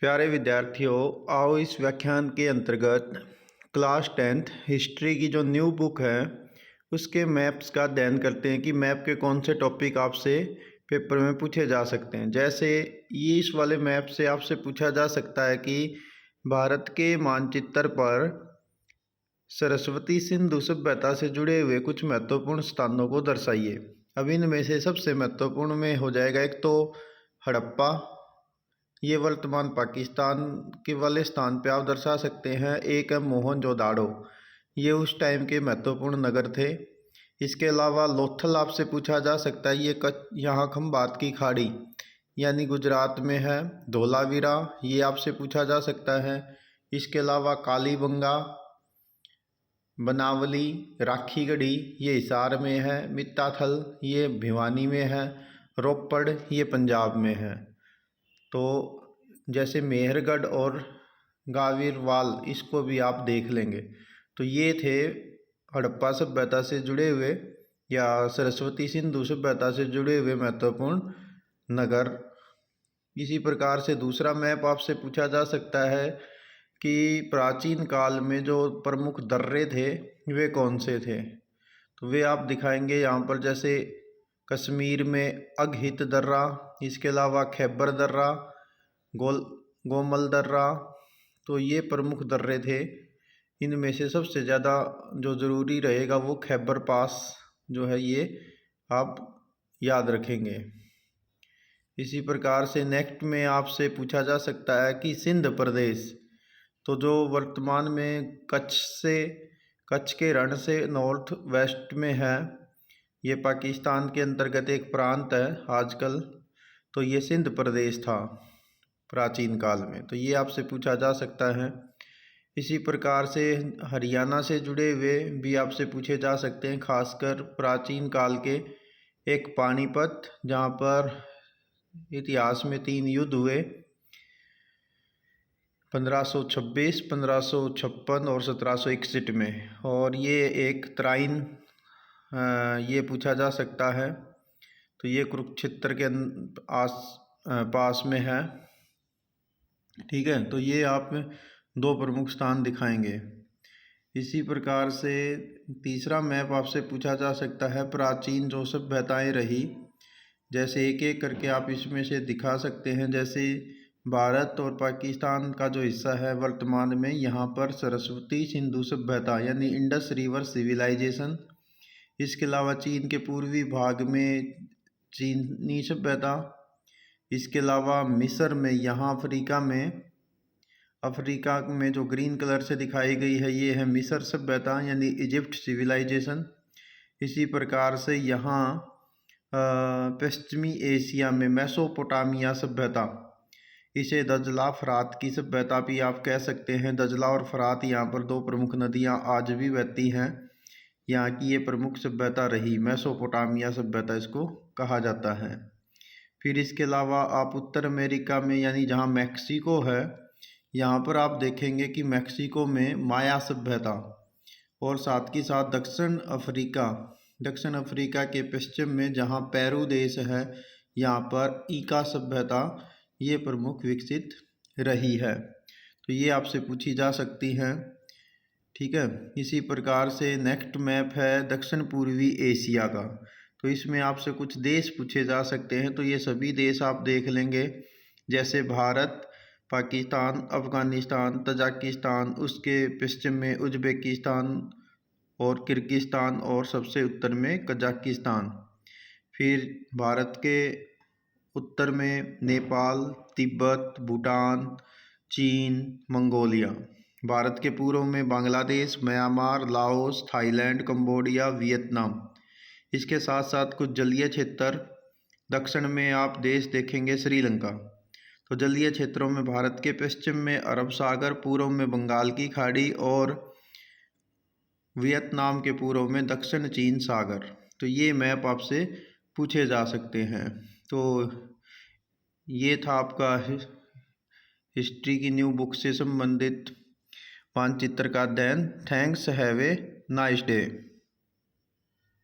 प्यारे विद्यार्थियों, आओ इस व्याख्यान के अंतर्गत क्लास 10th हिस्ट्री की जो न्यू बुक है उसके मैप्स का अध्ययन करते हैं कि मैप के कौन से टॉपिक आपसे पेपर में पूछे जा सकते हैं। जैसे ये इस वाले मैप से आपसे पूछा जा सकता है कि भारत के मानचित्र पर सरस्वती सिंधु सभ्यता से जुड़े हुए कुछ महत्वपूर्ण स्थानों को दर्शाइए। अब इनमें से सबसे महत्वपूर्ण में हो जाएगा एक तो हड़प्पा, ये वर्तमान पाकिस्तान के वाले स्थान पे आप दर्शा सकते हैं। एक है मोहनजोदाड़ो, ये उस टाइम के महत्वपूर्ण नगर थे। इसके अलावा लोथल आपसे पूछा जा सकता है, ये यहाँ खंबात की खाड़ी यानी गुजरात में है। धोलावीरा ये आपसे पूछा जा सकता है। इसके अलावा कालीबंगा, बनावली, राखीगढ़ी ये हिसार में है। मित्ताथल ये भिवानी में है। रोपड़ ये पंजाब में है। तो जैसे मेहरगढ़ और गावीरवाल इसको भी आप देख लेंगे। तो ये थे हड़प्पा सभ्यता से जुड़े हुए या सरस्वती सिंधु सभ्यता से जुड़े हुए महत्वपूर्ण नगर। इसी प्रकार से दूसरा मैप आपसे पूछा जा सकता है कि प्राचीन काल में जो प्रमुख दर्रे थे वे कौन से थे। तो वे आप दिखाएंगे यहाँ पर, जैसे कश्मीर में अघहित दर्रा, इसके अलावा खैबर दर्रा, गोमल दर्रा। तो ये प्रमुख दर्रे थे। इनमें से सबसे ज़्यादा जो ज़रूरी रहेगा वो खैबर पास जो है, ये आप याद रखेंगे। इसी प्रकार से नेक्स्ट में आपसे पूछा जा सकता है कि सिंध प्रदेश, तो जो वर्तमान में कच्छ के रण से नॉर्थ वेस्ट में है, ये पाकिस्तान के अंतर्गत एक प्रांत है आजकल। तो ये सिंध प्रदेश था प्राचीन काल में, तो ये आपसे पूछा जा सकता है। इसी प्रकार से हरियाणा से जुड़े हुए भी आपसे पूछे जा सकते हैं, खासकर प्राचीन काल के एक पानीपत, जहाँ पर इतिहास में 3 युद्ध हुए, 1526, 1556 और 1761 में। और ये एक तराइन ये पूछा जा सकता है। तो ये कुरुक्षेत्र के पास में है। ठीक है, तो ये आप 2 प्रमुख स्थान दिखाएंगे। इसी प्रकार से तीसरा मैप आपसे पूछा जा सकता है प्राचीन जो सभ्यताएं रही, जैसे एक एक करके आप इसमें से दिखा सकते हैं। जैसे भारत और पाकिस्तान का जो हिस्सा है वर्तमान में, यहाँ पर सरस्वती सिंधु सभ्यता यानी इंडस रिवर सिविलाइजेशन। इसके अलावा चीन के पूर्वी भाग में चीनी सभ्यता। इसके अलावा मिस्र में, यहाँ अफ्रीका में जो ग्रीन कलर से दिखाई गई है, ये है मिस्र सभ्यता यानी इजिप्ट सिविलाइजेशन। इसी प्रकार से यहाँ पश्चिमी एशिया में मेसोपोटामिया सभ्यता, इसे दजला फरात की सभ्यता भी आप कह सकते हैं। दजला और फरात यहाँ पर 2 प्रमुख नदियाँ आज भी बहती हैं। यहाँ की ये प्रमुख सभ्यता रही, मेसोपोटामिया सभ्यता इसको कहा जाता है। फिर इसके अलावा आप उत्तर अमेरिका में यानी जहाँ मैक्सिको है, यहाँ पर आप देखेंगे कि मैक्सिको में माया सभ्यता, और साथ ही साथ दक्षिण अफ्रीका के पश्चिम में जहाँ पेरू देश है, यहाँ पर ईका सभ्यता ये प्रमुख विकसित रही है। तो ये आपसे पूछी जा सकती हैं। ठीक है, इसी प्रकार से नेक्स्ट मैप है दक्षिण पूर्वी एशिया का। तो इसमें आपसे कुछ देश पूछे जा सकते हैं। तो ये सभी देश आप देख लेंगे, जैसे भारत, पाकिस्तान, अफ़गानिस्तान, तजाकिस्तान, उसके पश्चिम में उज़्बेकिस्तान और किर्गिस्तान, और सबसे उत्तर में कजाकिस्तान। फिर भारत के उत्तर में नेपाल, तिब्बत, भूटान, चीन, मंगोलिया। भारत के पूर्व में Bangladesh, Myanmar, Laos, Thailand, Cambodia, Vietnam. इसके साथ साथ कुछ जलीय क्षेत्र, दक्षिण में आप देश देखेंगे श्रीलंका। तो जलीय क्षेत्रों में भारत के पश्चिम में अरब सागर, पूर्व में बंगाल की खाड़ी, और वियतनाम के पूर्व में दक्षिण चीन सागर। तो ये मैप आपसे पूछे जा सकते हैं। तो ये था आपका हिस्ट्री की न्यू बुक से संबंधित मानचित्र का अध्ययन। Thanks, have a nice day.